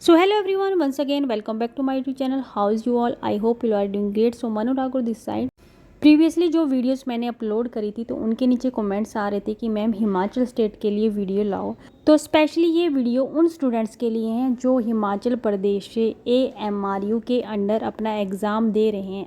So hello everyone, once again welcome back to my YouTube channel. How is you all? I hope you are doing great. So Manu Thakur this side. Previously जो videos मैंने upload करी थी तो उनके नीचे comments आ रहे थे कि मैम हिमाचल स्टेट के लिए वीडियो लाओ। तो स्पेशली ये वीडियो उन स्टूडेंट्स के लिए हैं जो हिमाचल प्रदेश से AMRU के अंडर अपना एग्ज़ाम दे रहे हैं।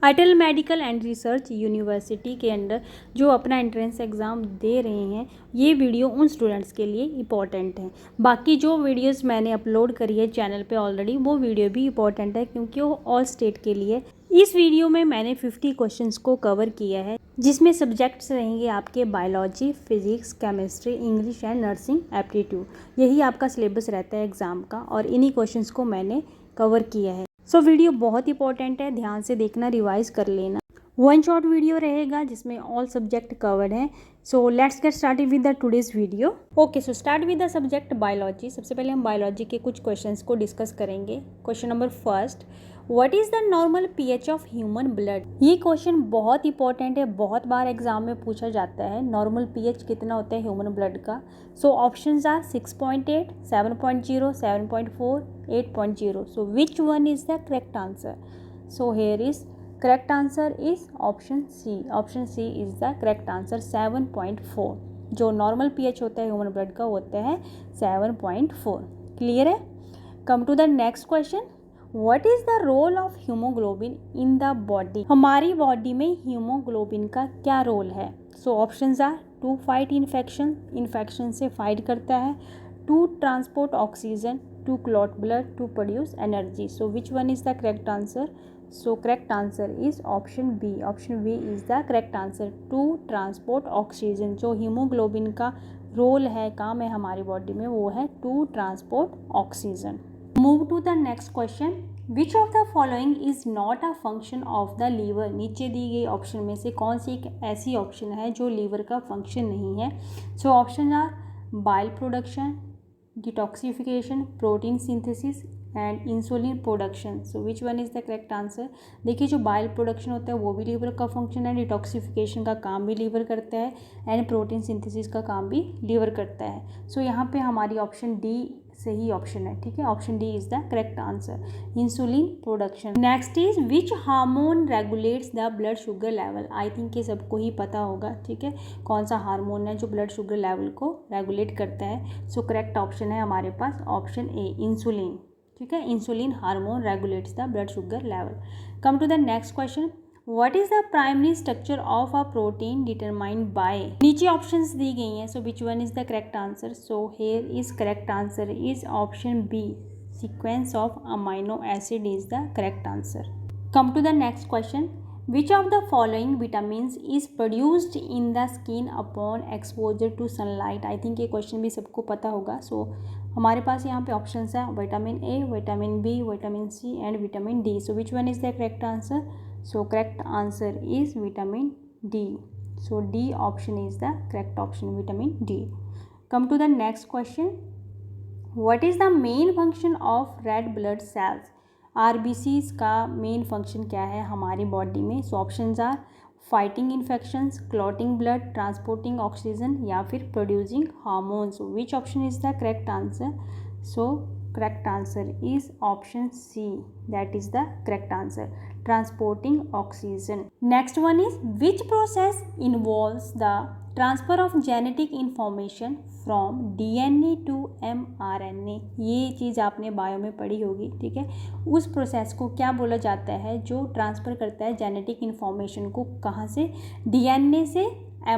अटल मेडिकल एंड रिसर्च यूनिवर्सिटी के अंडर जो अपना एंट्रेंस एग्ज़ाम दे रहे हैं, ये वीडियो उन स्टूडेंट्स के लिए इम्पॉर्टेंट है। बाकी जो वीडियोस मैंने अपलोड करी है चैनल पे ऑलरेडी, वो वीडियो भी इम्पॉर्टेंट है क्योंकि वो ऑल स्टेट के लिए। इस वीडियो में मैंने 50 क्वेश्चंस को कवर किया है, जिसमें सब्जेक्ट्स रहेंगे आपके biology, physics, chemistry, English and nursing aptitude. यही आपका सिलेबस रहता है एग्ज़ाम का और इन्हीं क्वेश्चंस को मैंने कवर किया है। सो वीडियो बहुत इंपॉर्टेंट है, ध्यान से देखना, रिवाइज कर लेना। वन शॉट वीडियो रहेगा जिसमें ऑल सब्जेक्ट कवर्ड है। So let's get started with the today's video. Okay, so start with the subject biology. सबसे पहले हम बायोलॉजी के कुछ क्वेश्चंस को डिस्कस करेंगे। Question number first, what is the normal pH of human blood. ये question बहुत इंपॉर्टेंट है, बहुत बार एग्जाम में पूछा जाता है। नॉर्मल पीएच कितना होता है ह्यूमन ब्लड का। So options are 6.8, 7.0, 7.4, 8.0. So which one is the correct answer? So here is correct answer is option C. Option C is the correct answer, 7.4. जो नॉर्मल पीएच होता है ह्यूमन ब्लड का होता है 7.4। क्लियर है। Come to the next question, what is the role of haemoglobin in the body. हमारी body में haemoglobin का क्या रोल है। So options are to fight infection, infection से फाइट करता है, to transport oxygen, to clot blood, to produce energy. So which one is the correct answer. So correct answer is option B. Option B is the correct answer, to transport oxygen. जो haemoglobin का role है, काम है हमारी body में, वो है to transport oxygen. Move to the next question, which of the following is not a function of the liver. नीचे दी गई ऑप्शन में से कौन सी एक ऐसी ऑप्शन है जो लीवर का फंक्शन नहीं है। So option are bile production, detoxification, protein synthesis and insulin production. So which one is the correct answer. देखिए, जो बाइल प्रोडक्शन होता है वो भी लीवर का फंक्शन है, डिटॉक्सिफिकेशन का काम भी लीवर करता है एंड प्रोटीन सिंथेसिस का काम भी लीवर करता है। सो यहाँ पे हमारी ऑप्शन डी सही ऑप्शन है। ठीक है, option D is the correct answer, insulin production. Next is which hormone regulates the blood sugar level. I think ये सबको ही पता होगा। ठीक है, कौन सा हार्मोन है जो ब्लड शुगर लेवल को रेगुलेट करता है। सो करेक्ट ऑप्शन है हमारे पास ऑप्शन ए, इंसुलिन। ठीक है, insulin hormone regulates the blood sugar level. Come to the next question, what is the primary structure of a protein determined by. नीचे options दी गई हैं। So which one is the correct answer. So here is correct answer is option B, sequence of amino acid is the correct answer. Come to the next question, which of the following vitamins is produced in the skin upon exposure to sunlight. I think ये question भी सबको पता होगा। सो हमारे पास यहाँ पे options है vitamin A, vitamin B, vitamin C and vitamin D. So which one is the correct answer. So correct answer is vitamin D. So D option is the correct option, vitamin D. Come to the next question. What is the main function of red blood cells? RBCs का main function क्या है हमारी body में। So options are fighting infections, clotting blood, transporting oxygen या फिर producing hormones. Which option is the correct answer. So correct answer is option C, that is the correct answer, transporting oxygen. Next one is which process involves the transfer of genetic information from DNA to mRNA। ये चीज़ आपने bio में पढ़ी होगी। ठीक है, उस process को क्या बोला जाता है जो ट्रांसफ़र करता है जेनेटिक इन्फॉर्मेशन को, कहाँ से, DNA से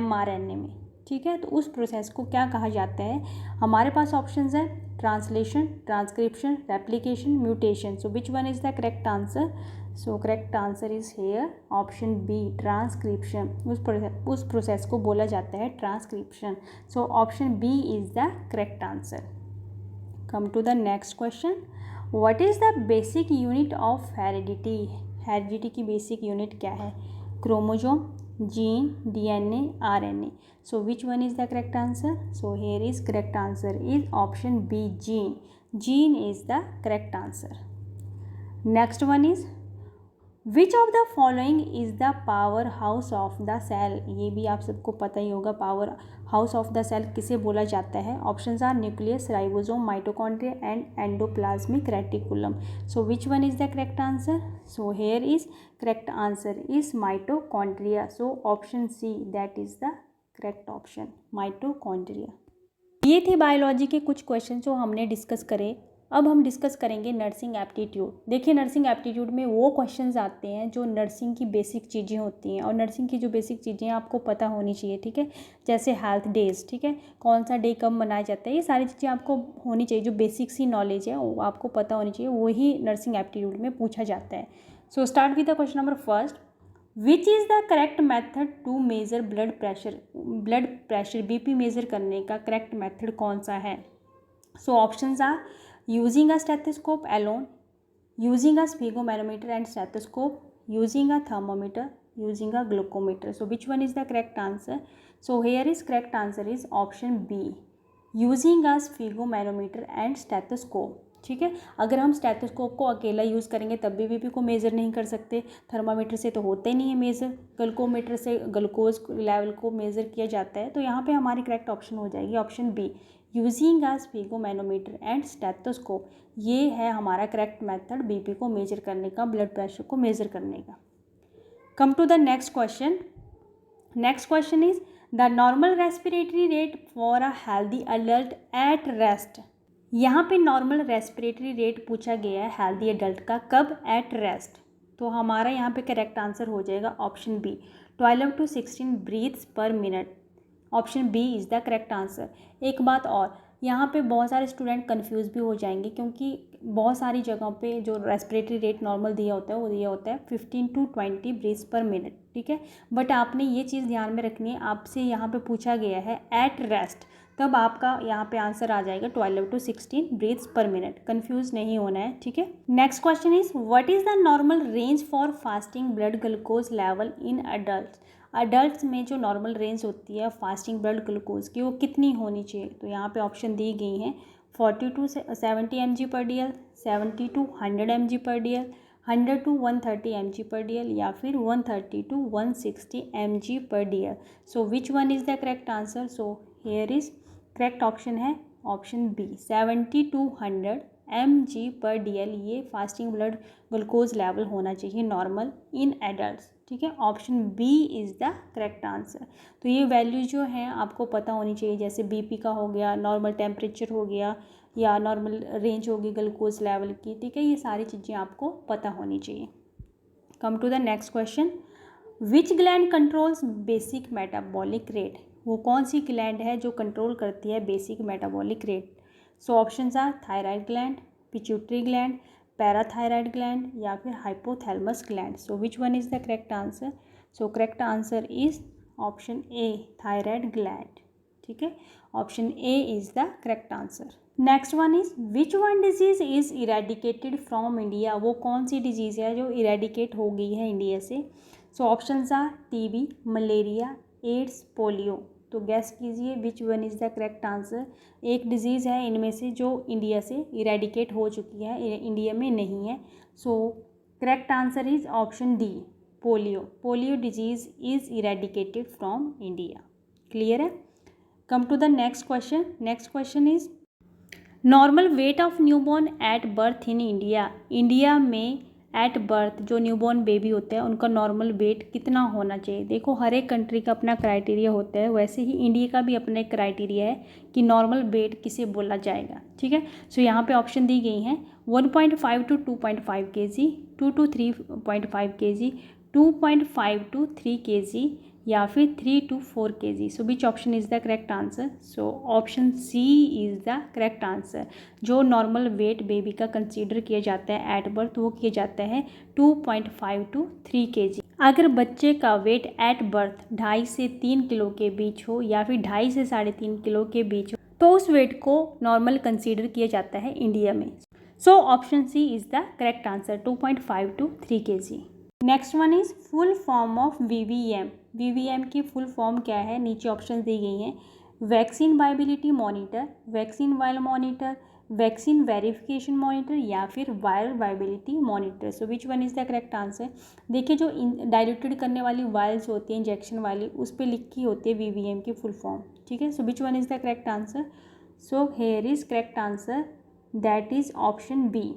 mRNA में। ठीक है, तो उस प्रोसेस को क्या कहा जाता है। हमारे पास ऑप्शंस हैं translation, transcription, replication, mutation. So which one is the correct answer. So correct answer is here option B, transcription. उस प्रोसेस को बोला जाता है transcription. So option B is the correct answer. Come to the next question, what is the basic unit of heredity. Heredity की basic unit क्या है। Chromosome, gene, DNA, RNA. So which one is the correct answer? So here is correct answer is option B, gene. Gene is the correct answer. Next one is which of the following is the power house of the cell, ये भी आप सबको पता ही होगा power house of the cell किसे बोला जाता है। Options are nucleus, ribosome, mitochondria and endoplasmic reticulum. So which one is the correct answer? So here is correct answer is mitochondria. So option C that is the correct option, mitochondria. ये थे biology के कुछ question जो हमने discuss करे। अब हम discuss करेंगे नर्सिंग एप्टीट्यूड। देखिए नर्सिंग एप्टीट्यूड में वो क्वेश्चंस आते हैं जो नर्सिंग की बेसिक चीज़ें होती हैं, और नर्सिंग की जो बेसिक चीज़ें हैं आपको पता होनी चाहिए, ठीक है। जैसे हेल्थ डेज, ठीक है, कौन सा डे कब मनाया जाता है, ये सारी चीज़ें आपको होनी चाहिए। जो बेसिक सी नॉलेज है वो आपको पता होनी चाहिए, वही नर्सिंग एप्टीट्यूड में पूछा जाता है। So start with the question number first. Which is the correct method to measure blood pressure? Blood pressure BP measure करने का करेक्ट मेथड कौन सा है? So options are using a stethoscope alone, using a sphygmomanometer and stethoscope, using a thermometer, using a glucometer. So which one is the correct answer? So here is correct answer is option B, using a sphygmomanometer and stethoscope. ठीक है, अगर हम stethoscope को अकेला use करेंगे तब भी BP को मेज़र नहीं कर सकते, थर्मामीटर से तो होते नहीं है मेज़र, ग्लूकोमीटर से ग्लूकोज लेवल को मेज़र किया जाता है। तो यहाँ पे हमारी करेक्ट ऑप्शन हो जाएगी option B, using a sphygmomanometer and stethoscope. ये है हमारा करेक्ट मेथड बीपी को मेज़र करने का, ब्लड प्रेशर को मेज़र करने का। Come to the next question. Next question is the normal respiratory rate for a healthy adult at rest. यहाँ पे नॉर्मल रेस्पिरेटरी रेट पूछा गया है हेल्दी एडल्ट का, कब? At rest. तो हमारा यहाँ पे करेक्ट आंसर हो जाएगा option B, 12 to 16 breaths per minute. Option B is the correct answer. एक बात और, यहाँ पे बहुत सारे स्टूडेंट कंफ्यूज भी हो जाएंगे क्योंकि बहुत सारी जगहों पे जो रेस्पिरेटरी रेट नॉर्मल दिया होता है वो दिया होता है 15 to 20 ब्रीथ्स पर मिनट, ठीक है। बट आपने ये चीज़ ध्यान में रखनी है, आपसे यहाँ पे पूछा गया है एट रेस्ट, तब आपका यहाँ पे आंसर आ जाएगा 12 to 16 breaths per minute. Confuse नहीं होना है, ठीक है। Next question is what is the normal range for fasting blood glucose level in adult? Adult में जो नॉर्मल रेंज होती है फास्टिंग ब्लड ग्लूकोज की वो कितनी होनी चाहिए? तो यहाँ पे ऑप्शन दी गई हैं 40 to 70 mg पर DL, 70 to 100 mg पर DL, 100 to 130 mg per DL या फिर 130 to 160 mg per DL. So which one is the correct answer? So here is correct option है option B, 70 to 100 mg per DL। ये fasting blood glucose level होना चाहिए normal in adults, ठीक है। Option B is the correct answer. तो ये value जो है आपको पता होनी चाहिए, जैसे बीपी का हो गया, नॉर्मल टेम्परेचर हो गया, या नॉर्मल रेंज होगी ग्लूकोज लेवल की, ठीक है। ये सारी चीज़ें आपको पता होनी चाहिए। Come to the next question, which gland controls basic metabolic rate? वो कौन सी ग्लैंड है जो कंट्रोल करती है basic metabolic rate? So options are thyroid gland, pituitary gland, parathyroid gland या फिर hypothalamus gland. So which one is the correct answer? So correct answer is option A, thyroid gland, ठीक है। Option A is the correct answer. Next one is which one disease is eradicated from India? वो कौन सी disease है जो eradicate हो गई है India से? So options are TB, malaria, AIDS, polio. तो गैस कीजिए which one is the correct answer. एक डिजीज़ है इनमें से जो इंडिया से इरेडिकेट हो चुकी है, इंडिया में नहीं है। So correct answer is option D, polio. Polio disease is eradicated from India. Clear है? Come to the next question. Next question is normal weight of newborn at birth in India? India में at birth जो newborn baby होते हैं उनका normal weight कितना होना चाहिए? देखो हर एक कंट्री का अपना क्राइटेरिया होता है, वैसे ही इंडिया का भी अपना एक क्राइटेरिया है कि नॉर्मल वेट किसे बोला जाएगा, ठीक है। सो यहाँ पे ऑप्शन दी गई हैं 1.5 to 2.5 kg, 2 to 3.5 kg, 2.5 to 3 kg या फिर 3 to 4 kg। So which option is the correct answer? So option C is the correct answer. जो नॉर्मल वेट बेबी का कंसीडर किया जाता है एट बर्थ वो किया जाता है 2.5 to 3 kg। अगर बच्चे का वेट एट बर्थ 2.5 से 3 किलो के बीच हो या फिर 2.5 से 3.5 किलो के बीच हो तो उस वेट को नॉर्मल कंसीडर किया जाता है इंडिया में। So option C is the correct answer, 2.5 to 3 kg। Next one is full form of VVM. VVM की फुल फॉर्म क्या है? नीचे ऑप्शन दी गई हैं vaccine viability monitor, vaccine vial monitor, vaccine verification monitor या फिर viral viability monitor. So which one is the correct answer. देखिए जो डाइल्यूटेड करने वाली वायल्स होती है इंजेक्शन वाली, उस पर लिखी होती है VVM की फुल फॉर्म, ठीक है। So which one is the correct answer. So here is correct answer, that is option B,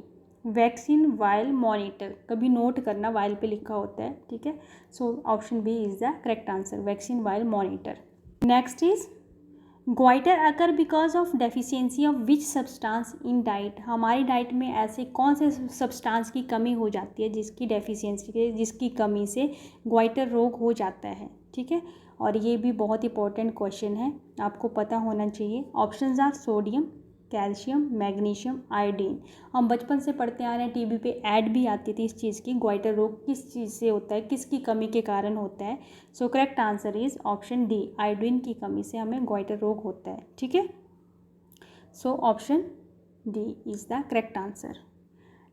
vaccine vial monitor. कभी नोट करना, वायल पे लिखा होता है, ठीक है। So option B is the correct answer, vaccine vial monitor. Next is goitre occur because of deficiency of which substance in diet. हमारी diet में ऐसे कौन से सब्सटेंस की कमी हो जाती है जिसकी डेफिशिएंसी के, जिसकी कमी से ग्वाइटर रोग हो जाता है, ठीक है। और ये भी बहुत इंपॉर्टेंट क्वेश्चन है, आपको पता होना चाहिए। Options are sodium, calcium, magnesium, iodine. हम बचपन से पढ़ते आ रहे हैं, टीवी पे ऐड भी आती थी इस चीज़ की, ग्वाइटर रोग किस चीज़ से होता है, किसकी कमी के कारण होता है। So correct answer is option D, iodine की कमी से हमें ग्वाइटर रोग होता है, ठीक है। So option D is the correct answer.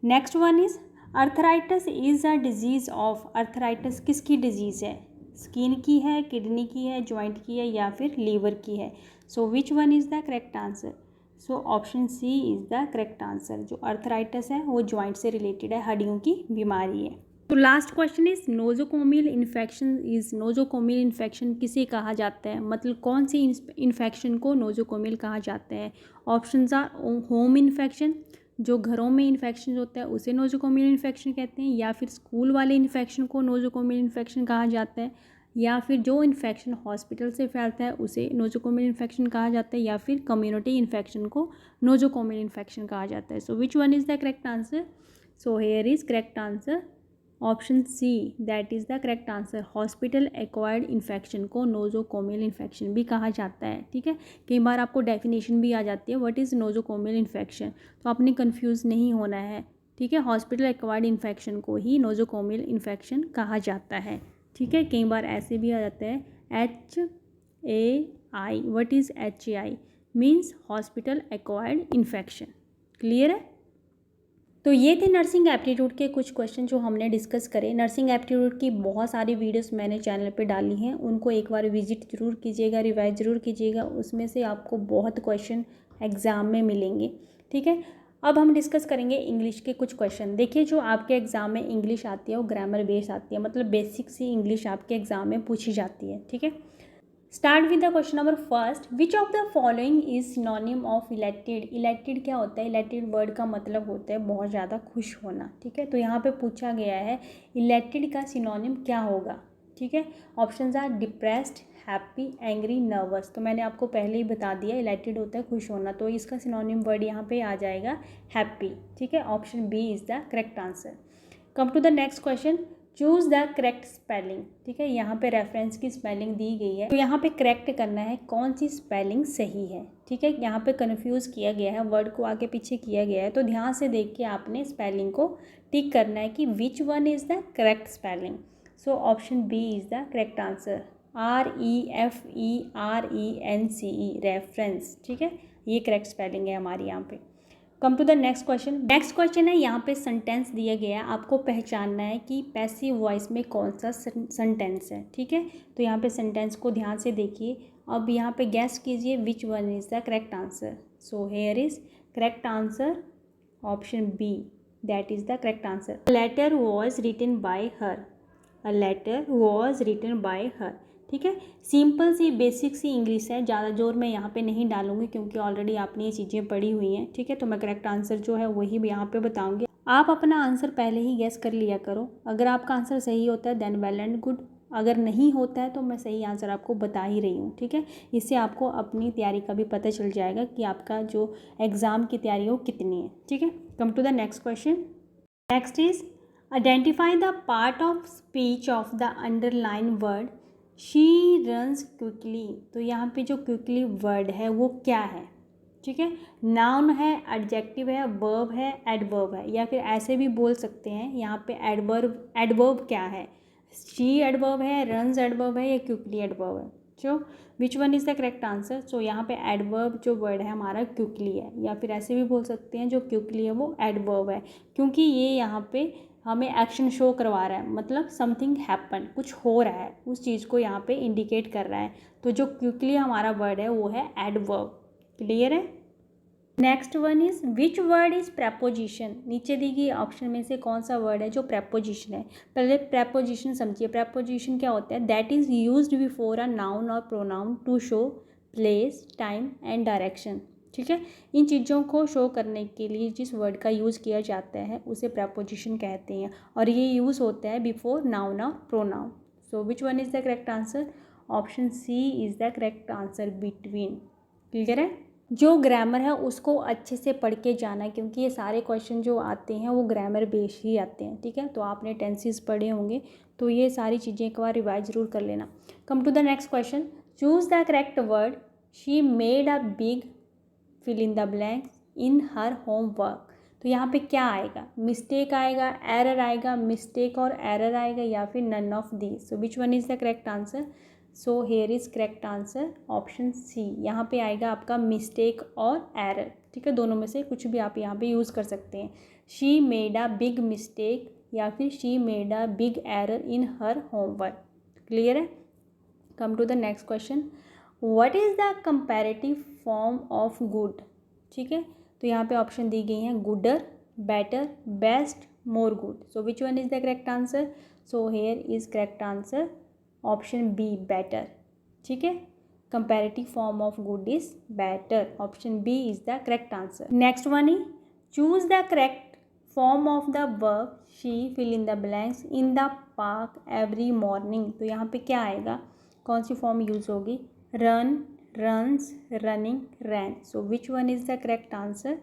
Next one is arthritis is a disease of. Arthritis किसकी डिजीज़ है, स्किन की है, किडनी की है, जॉइंट की है या फिर लीवर की है। So which one is the correct answer. So option C is the correct answer. जो अर्थराइटिस है वो जॉइंट से रिलेटेड है, हड्डियों की बीमारी है। तो last question is nosocomial infection is. Nosocomial infection किसे कहा जाता है, मतलब कौन सी इन्फेक्शन को नोजोकोमियल कहा जाता है। ऑप्शंस आर होम इन्फेक्शन, जो घरों में इन्फेक्शन होता है उसे नोजोकोमियल इन्फेक्शन कहते हैं, या फिर स्कूल वाले इन्फेक्शन को नोजोकोमियल इन्फेक्शन कहा जाता है, या फिर जो इन्फेक्शन हॉस्पिटल से फैलता है उसे नोजोकोमियल इन्फेक्शन कहा जाता है, या फिर कम्युनिटी इन्फेक्शन को नोजोकोमियल इन्फेक्शन कहा जाता है। So which one is the correct answer. So here is correct answer option C, that is the correct answer. Hospital acquired infection को नोजोकोमियल इन्फेक्शन भी कहा जाता है, ठीक है। कई बार आपको डेफिनेशन भी आ जाती है व्हाट इज़ नोजोकोमियल इन्फेक्शन, तो आपने कंफ्यूज नहीं होना है, ठीक है। हॉस्पिटल एक्वायर्ड इन्फेक्शन को ही नोजोकोमियल इन्फेक्शन कहा जाता है, ठीक है। कई बार ऐसे भी आ जाता है HAI। What is HAI means hospital acquired infection. Clear है। तो ये थे नर्सिंग एप्टीट्यूड के कुछ क्वेश्चन जो हमने डिस्कस करे। नर्सिंग एप्टीट्यूड की बहुत सारी वीडियोस मैंने चैनल पे डाली हैं, उनको एक बार विजिट ज़रूर कीजिएगा, रिवाइज ज़रूर कीजिएगा, उसमें से आपको बहुत क्वेश्चन एग्ज़ाम में मिलेंगे, ठीक है। अब हम डिस्कस करेंगे इंग्लिश के कुछ क्वेश्चन। देखिए जो आपके एग्ज़ाम में इंग्लिश आती है वो ग्रामर बेस्ड आती है, मतलब बेसिक सी इंग्लिश आपके एग्ज़ाम में पूछी जाती है, ठीक है। Start with the question number first, which of the following is synonym of elected. Elected क्या होता है, इलेक्टेड वर्ड का मतलब होता है बहुत ज़्यादा खुश होना, ठीक है। तो यहाँ पे पूछा गया है इलेक्टेड का सिनोनिम क्या होगा, ठीक है। Options are depressed, happy, angry, nervous. तो मैंने आपको पहले ही बता दिया इलेक्टेड होता है खुश होना, तो इसका सिनोनिम वर्ड यहाँ पे आ जाएगा हैप्पी, ठीक है। Option B is the correct answer. Come to the next question, choose the correct spelling, ठीक है। यहाँ पे रेफरेंस की स्पेलिंग दी गई है, तो यहाँ पे करेक्ट करना है कौन सी स्पेलिंग सही है, ठीक है। यहाँ पे कन्फ्यूज़ किया गया है, वर्ड को आगे पीछे किया गया है, तो ध्यान से देख के आपने स्पेलिंग को टिक करना है कि which one is the correct spelling. So option B is the correct answer, REFERENCE, reference, ठीक है। ये करेक्ट स्पेलिंग है हमारी यहाँ पे। Come to the next question. Next question है, यहाँ पे सेंटेंस दिया गया है, आपको पहचानना है कि पैसिव वॉइस में कौन सा सेंटेंस है, ठीक है। तो यहाँ पे सेंटेंस को ध्यान से देखिए, अब यहाँ पे गैस कीजिए which one is the correct answer. So here is correct answer option B, that is the correct answer. A letter was written by her, a letter was written by her, ठीक है। Simple सी basic सी English है, ज़्यादा जोर मैं यहाँ पे नहीं डालूंगी क्योंकि ऑलरेडी आपने ये चीज़ें पढ़ी हुई हैं, ठीक है। तो मैं करेक्ट आंसर जो है वही यहाँ पे बताऊंगी, आप अपना आंसर पहले ही गैस कर लिया करो। अगर आपका आंसर सही होता है देन वेल एंड गुड, अगर नहीं होता है तो मैं सही आंसर आपको बता ही रही हूँ, ठीक है। इससे आपको अपनी तैयारी का भी पता चल जाएगा कि आपका जो एग्ज़ाम की तैयारी है वो कितनी है, ठीक है। Come to the next question. Next is identify the part of speech of the underline word she runs quickly. तो यहाँ पे जो क्विकली वर्ड है वो क्या है, ठीक है। नाउन है, एडजेक्टिव है, वर्ब है, एडवर्ब है, या फिर ऐसे भी बोल सकते हैं यहाँ पे एडवर्ब। एडवर्ब क्या है, शी एडवर्ब है, रन्स एडवर्ब है, या क्विकली एडवर्ब है। जो which one is the correct answer. सो यहाँ पे एडवर्ब जो वर्ड है हमारा क्विकली है, या फिर ऐसे भी बोल सकते हैं जो क्विकली है वो एडवर्ब है, क्योंकि ये यहाँ पे हमें एक्शन शो करवा रहा है, मतलब समथिंग हैपन, कुछ हो रहा है, उस चीज़ को यहाँ पे इंडिकेट कर रहा है। तो जो क्विकली हमारा वर्ड है वो है एडवर्ब। क्लियर है। Next one is which word is preposition. नीचे दी गई ऑप्शन में से कौन सा वर्ड है जो प्रेपोजिशन है। पहले प्रेपोजिशन समझिए। प्रेपोजिशन क्या होता है? That is used before a noun और pronoun to show place, time and direction. ठीक है, इन चीज़ों को शो करने के लिए जिस वर्ड का यूज़ किया जाता है उसे प्रेपोजिशन कहते हैं, और ये यूज़ होता है बिफोर नाउन और pronoun. So which one is the correct answer? Option C is the correct answer, between. Clear है? जो ग्रामर है उसको अच्छे से पढ़ के जाना, क्योंकि ये सारे क्वेश्चन जो आते हैं वो ग्रामर बेस्ड ही आते हैं। ठीक है, तो आपने टेंसेस पढ़े होंगे, तो ये सारी चीज़ें एक बार रिवाइज जरूर कर लेना। Come to the next question. Choose the correct word. She made a big fill in the blanks in her homework. तो यहाँ पे क्या आएगा? मिस्टेक आएगा, एरर आएगा, मिस्टेक और एरर आएगा, या फिर none of these. So which one is the correct answer? So here is correct answer option C. यहाँ पे आएगा आपका मिस्टेक और एरर। ठीक है, दोनों में से कुछ भी आप यहाँ पे यूज़ कर सकते हैं। She made a big mistake या फिर she made a big error in her homework. Clear है? Come to the next question. What is the comparative form of good? ठीक है, तो यहाँ पे ऑप्शन दी गई हैं gooder, better, best, more good. So which one is the correct answer? So here is correct answer option B, better. ठीक है, comparative form of good is better. Option B is the correct answer. Next one is choose the correct form of the verb she fill in the blanks in the park every morning. तो यहाँ पे क्या आएगा? कौन सी form use होगी? Run, runs, running, ran. So which one is the correct answer?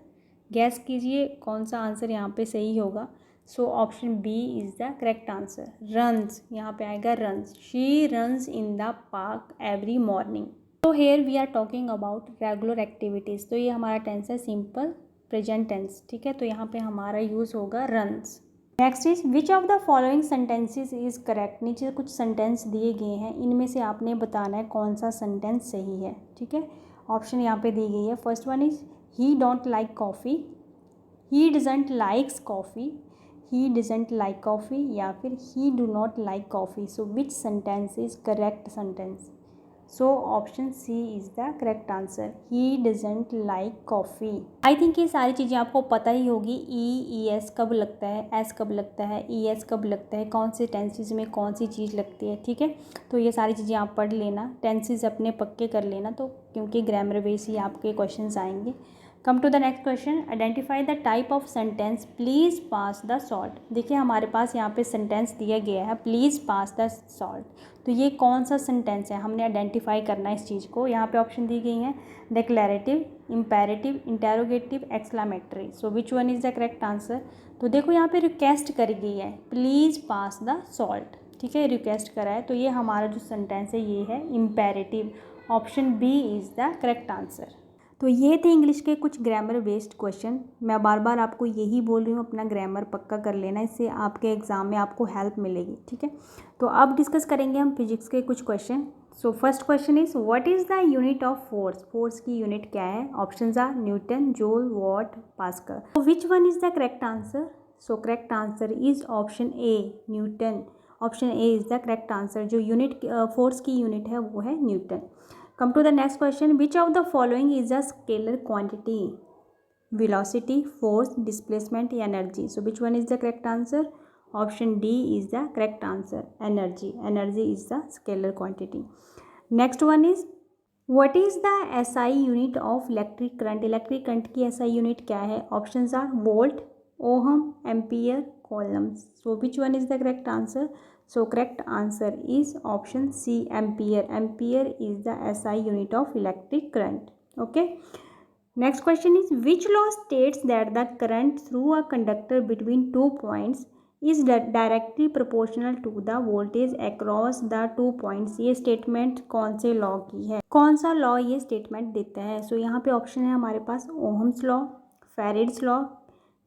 Guess कीजिए कौन सा आंसर यहाँ पे सही होगा। So option B is the correct answer, runs. यहाँ पे आएगा runs. She runs in the park every morning. तो here we are talking about regular activities. तो ये हमारा टेंस है सिंपल प्रेजेंट टेंस। ठीक है, तो यहाँ पे हमारा यूज़ होगा runs. Next is which of the following sentences is correct. नीचे कुछ सेंटेंस दिए गए हैं, इनमें से आपने बताना है कौन सा सेंटेंस सही है। ठीक है, ऑप्शन यहाँ पे दी गई है। First one is he don't like coffee, he doesn't likes coffee, he doesn't like coffee, या फिर he do not like coffee. So which sentence is correct sentence? So option C is the correct answer, he doesn't like coffee. I think ये सारी चीज़ें आपको पता ही होगी। E S कब लगता है, एस कब लगता है, ई एस कब लगता है, कौन से टेंसेज में कौन सी चीज़ लगती है। ठीक है, तो ये सारी चीज़ें आप पढ़ लेना, टेंसेज अपने पक्के कर लेना, तो क्योंकि ग्रामर बेस ही आपके क्वेश्चंस आएंगे। Come to the next question. Identify the type of sentence please pass the salt. देखिए हमारे पास यहाँ पे सेंटेंस दिया गया है प्लीज़ पास द सॉल्ट। तो ये कौन सा सेंटेंस है, हमने आइडेंटिफाई करना है इस चीज़ को। यहाँ पे ऑप्शन दी गई हैं declarative, imperative, interrogative, exclamatory. So which one is the correct answer? तो देखो यहाँ पे रिक्वेस्ट करी गई है प्लीज़ पास द सॉल्ट। ठीक है, रिक्वेस्ट करा है, तो ये हमारा जो सेंटेंस है ये है imperative. Option B is the correct answer. तो ये थे इंग्लिश के कुछ ग्रामर बेस्ड क्वेश्चन। मैं बार बार आपको यही बोल रही हूँ, अपना ग्रामर पक्का कर लेना, इससे आपके एग्ज़ाम में आपको हेल्प मिलेगी। ठीक है, तो अब डिस्कस करेंगे हम फिजिक्स के कुछ question. So first question is what is the unit of force. Force की यूनिट क्या है? Options are newton, joule, watt, pascal. तो which one is the correct answer? So correct answer is option A, newton. Option A is the correct answer. जो unit force की unit है वो है newton. Come to the next question. Which of the following is a scalar quantity? Velocity, force, displacement, energy. So which one is the correct answer? Option D is the correct answer. Energy. Energy is the scalar quantity. Next one is what is the SI unit of electric current? Electric current की SI unit क्या है? Options are volt, ohm, ampere, coulombs. So which one is the correct answer? So correct answer is option C, ampere. Ampere is the SI unit of electric current. Okay. Next question is which law states that the current through a conductor between 2 points is directly proportional to the voltage across the 2 points? ये statement कौन से law की है, कौन सा law ये statement देता है? सो यहाँ पे ऑप्शन है हमारे पास Ohm's law, Faraday's law,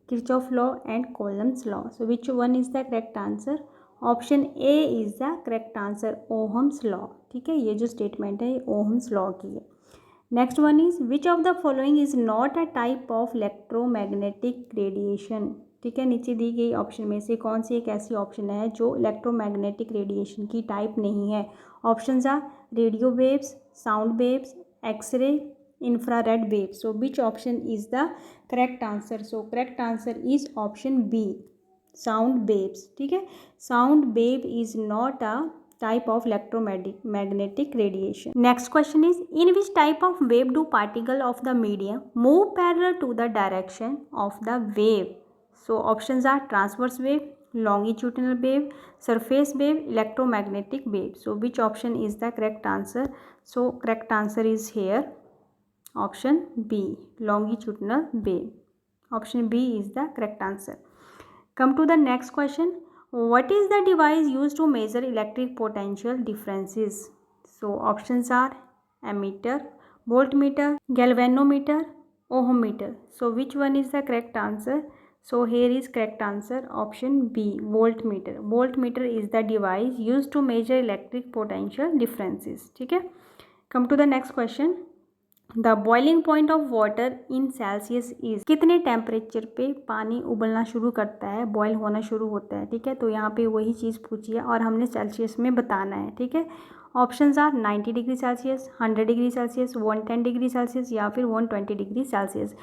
Kirchhoff law and Coulomb's law. So which one is the correct answer? Option A is the correct answer, Ohm's law. ठीक है, ये जो स्टेटमेंट है ये ओहम्स लॉ की है। Next one is which of the following is not a type of electromagnetic radiation. ठीक है, नीचे दी गई ऑप्शन में से कौन सी एक ऐसी ऑप्शन है जो इलेक्ट्रोमैग्नेटिक रेडिएशन की टाइप नहीं है? Options are radio waves, sound waves, x-ray, infrared wave. So which option is the correct answer? So correct answer is option B, sound waves. ठीक है, sound wave is not a type of electromagnetic radiation. Next question is, in which type of wave do particle of the medium move parallel to the direction of the wave? So options are transverse wave, longitudinal wave, surface wave, electromagnetic wave. So which option is the correct answer? So correct answer is here option B, longitudinal wave. Option B is the correct answer. Come to the next question. What is the device used to measure electric potential differences? So options are ammeter, voltmeter, galvanometer, ohm meter. So which one is the correct answer? So here is correct answer option B, voltmeter. Voltmeter is the device used to measure electric potential differences. ठीक है, come to the next question. The boiling point of water in Celsius is, कितने temperature पे पानी उबलना शुरू करता है, boil होना शुरू होता है? ठीक है, तो यहाँ पे वही चीज़ पूछी है और हमने सेल्सियस में बताना है. ठीक है, options are 90 degree Celsius, 100 degree Celsius, 110 degree Celsius या फिर 120 डिग्री सेल्सियस.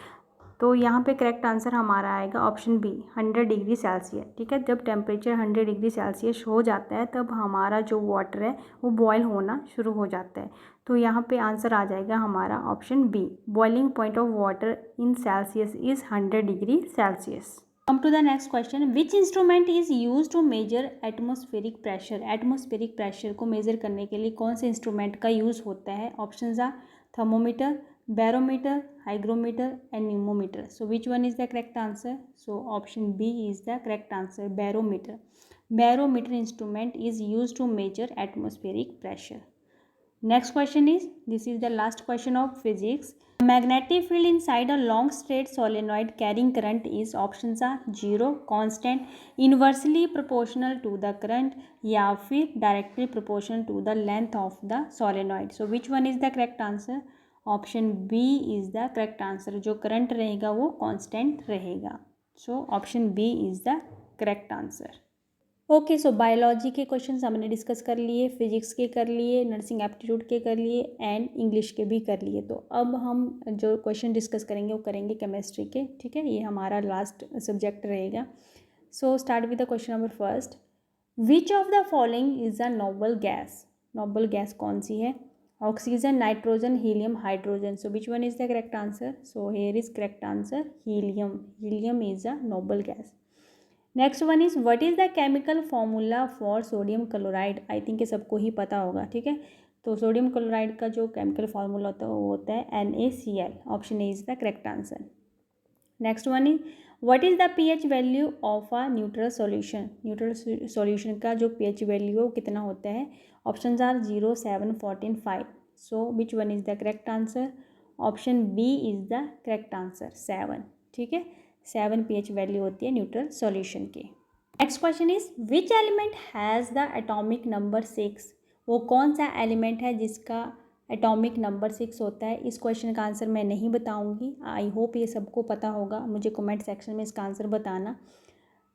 तो यहाँ पे करेक्ट आंसर हमारा आएगा ऑप्शन बी, 100 डिग्री सेल्सियस. ठीक है, जब टेम्परेचर 100 डिग्री सेल्सियस हो जाता है तब हमारा जो वाटर है वो बॉयल होना शुरू हो जाता है. तो यहाँ पे आंसर आ जाएगा हमारा option B, boiling point of water in Celsius is 100 degree Celsius. Come to the next question. Which instrument is use to measure atmospheric pressure? Atmospheric pressure को मेजर करने के लिए कौन से इंस्ट्रूमेंट का यूज़ होता है? Options are thermometer, barometer, hygrometer and pneumometer. So which one is the correct answer? So option B is the correct answer, barometer. Barometer instrument is used to measure atmospheric pressure. Next question is, this is the last question of physics. Magnetic field inside a long straight solenoid carrying current is, options are 0, constant, inversely proportional to the current या फिर directly proportional to the length of the solenoid. So which one is the correct answer? Option B is the correct answer. जो current रहेगा वो constant रहेगा. So option B is the correct answer. Okay, so biology के questions हमने discuss कर लिए, physics के कर लिए, नर्सिंग एप्टीट्यूड के कर लिए एंड इंग्लिश के भी कर लिए. तो अब हम जो क्वेश्चन डिस्कस करेंगे वो करेंगे केमिस्ट्री के. ठीक है, ये हमारा लास्ट सब्जेक्ट रहेगा. सो start with the question number first. Which of the following is a noble gas? Noble gas कौन सी है? Oxygen, nitrogen, helium, hydrogen. So which one is the correct answer? So here is correct answer helium. Helium is a noble gas. Next one is, what is the chemical formula for sodium chloride? I think ये सबको ही पता होगा. ठीक है, तो sodium chloride का जो chemical formula होता है वो होता है NaCl. Option A is the correct answer. Next one is, what is the pH value of a neutral solution? Neutral solution का जो pH वैल्यू है वो कितना होता है? Options are 0, 7, 14, 5. So which one is the correct answer? Option B is the correct answer, 7. ठीक है, 7 pH value होती है न्यूट्रल सॉल्यूशन की. Next question is, which element has the atomic number 6? वो कौन सा एलिमेंट है जिसका एटॉमिक नंबर 6 होता है? इस क्वेश्चन का आंसर मैं नहीं बताऊंगी. आई होप ये सबको पता होगा. मुझे कमेंट सेक्शन में इसका आंसर बताना.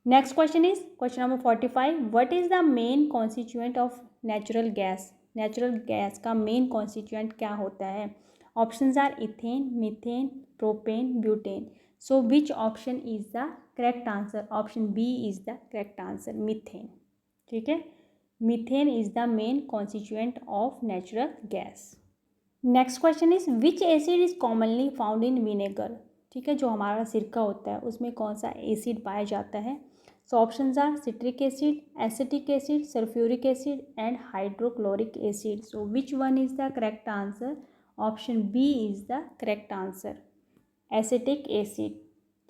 Next question is question number 45. What is the main constituent of natural gas? Natural gas का मेन कॉन्स्टिट्यूएंट क्या होता है? Options are ethane, methane, propane, butane. So which option is the correct answer? Option B is the correct answer, methane. ठीक है, methane is the main constituent of natural gas. Next question is, which acid is commonly found in vinegar? ठीक है, जो हमारा सिरका होता है उसमें कौन सा एसिड पाया जाता है? So options are citric acid, acetic acid, sulphuric acid and hydrochloric acid. So which one is the correct answer? Option B is the correct answer, acetic acid.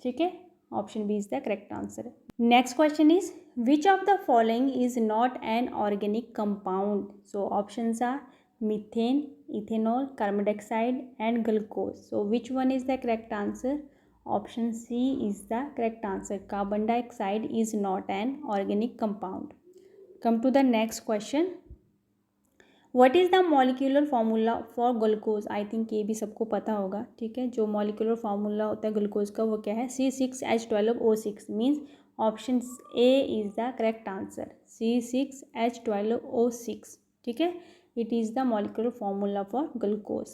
ठीक है, option B is the correct answer. Next question is, which of the following is not an organic compound? So options are methane, ethanol, carbon dioxide and glucose. So which one is the correct answer? Option C is the correct answer. Carbon dioxide is not an organic compound. Come to the next question. What is the molecular formula for glucose? I think ये भी सबको पता होगा. ठीक है, जो molecular formula होता है ग्लूकोज का वो क्या है? C6H12O6. means option A is the correct answer, C6H12O6. ठीक है, it is the molecular formula for glucose.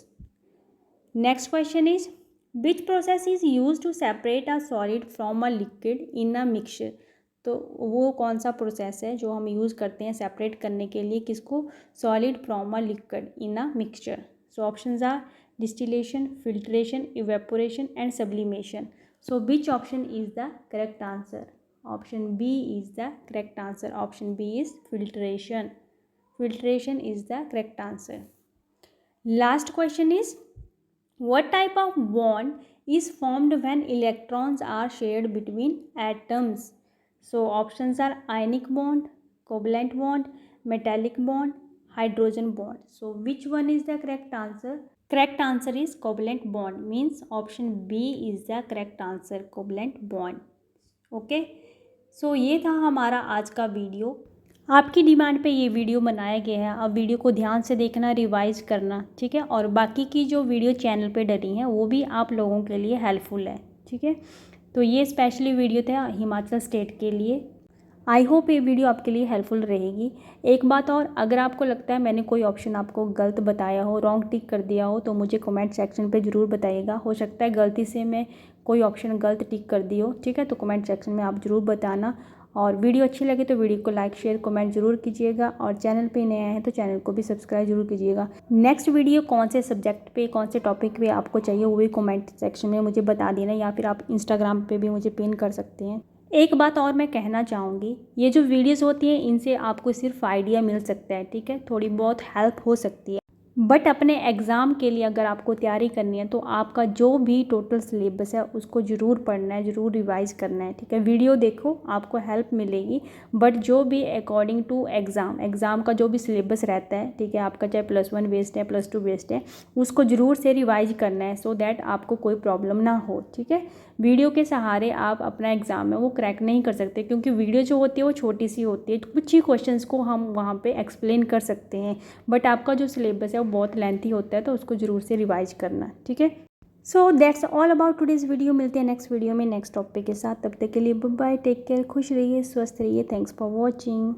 Next question is which process is use to separate a solid from a liquid in a mixture. तो वो कौन सा process है जो हम use करते हैं सेपरेट करने के लिए किसको, solid from a liquid in a mixture. So options are distillation, filtration, evaporation and sublimation. So which option is the correct answer? Option B is the correct answer. Option B is filtration. Filtration is the correct answer. Last question is what type of bond is formed when electrons are shared between atoms? So options are ionic bond, covalent bond, metallic bond, hydrogen bond. So which one is the correct answer? Correct answer is covalent bond, means option B is the correct answer, covalent bond. Okay, so ये था हमारा आज का video. आपकी demand पे ये video बनाया गया है। अब वीडियो को ध्यान से देखना, रिवाइज करना, ठीक है। और बाकी की जो वीडियो चैनल पे डली हैं वो भी आप लोगों के लिए हेल्पफुल है, ठीक है। तो ये स्पेशली वीडियो था हिमाचल स्टेट के लिए। आई होप ये वीडियो आपके लिए हेल्पफुल रहेगी। एक बात और, अगर आपको लगता है मैंने कोई ऑप्शन आपको गलत बताया हो, रॉन्ग टिक कर दिया हो, तो मुझे कमेंट सेक्शन पे ज़रूर बताइएगा। हो सकता है गलती से मैं कोई ऑप्शन गलत टिक कर दी हो, ठीक है। तो कमेंट सेक्शन में आप ज़रूर बताना। और वीडियो अच्छी लगे तो वीडियो को लाइक, शेयर, कमेंट जरूर कीजिएगा। और चैनल पे नए आए हैं तो चैनल को भी सब्सक्राइब जरूर कीजिएगा। नेक्स्ट वीडियो कौन से सब्जेक्ट पे, कौन से टॉपिक पे आपको चाहिए वो भी कमेंट सेक्शन में मुझे बता देना, या फिर आप इंस्टाग्राम पे भी मुझे पिन कर सकते हैं। एक बात और मैं कहना चाहूँगी, ये जो वीडियोस होती हैं इनसे आपको सिर्फ आइडिया मिल सकता है, ठीक है, थोड़ी बहुत हेल्प हो सकती है। बट अपने एग्ज़ाम के लिए अगर आपको तैयारी करनी है तो आपका जो भी टोटल सिलेबस है उसको ज़रूर पढ़ना है, ज़रूर रिवाइज़ करना है, ठीक है। वीडियो देखो, आपको हेल्प मिलेगी, बट जो भी अकॉर्डिंग टू एग्ज़ाम का जो भी सिलेबस रहता है, ठीक है, आपका चाहे +1 बेस्ड है, +2 बेस्ड है, उसको ज़रूर से रिवाइज करना है, सो दैट आपको कोई प्रॉब्लम ना हो, ठीक है। वीडियो के सहारे आप अपना एग्ज़ाम है वो क्रैक नहीं कर सकते, क्योंकि वीडियो जो होती है वो छोटी सी होती है, कुछ ही क्वेश्चंस को हम वहाँ पे एक्सप्लेन कर सकते हैं, बट आपका जो सिलेबस है वो बहुत लेंथी होता है, तो उसको ज़रूर से रिवाइज करना, ठीक है। So that's all about today's video. मिलते हैं नेक्स्ट वीडियो में नेक्स्ट टॉपिक के साथ। तब तक के लिए बाय बाय, टेक केयर, खुश रहिए, स्वस्थ रहिए। Thanks for watching.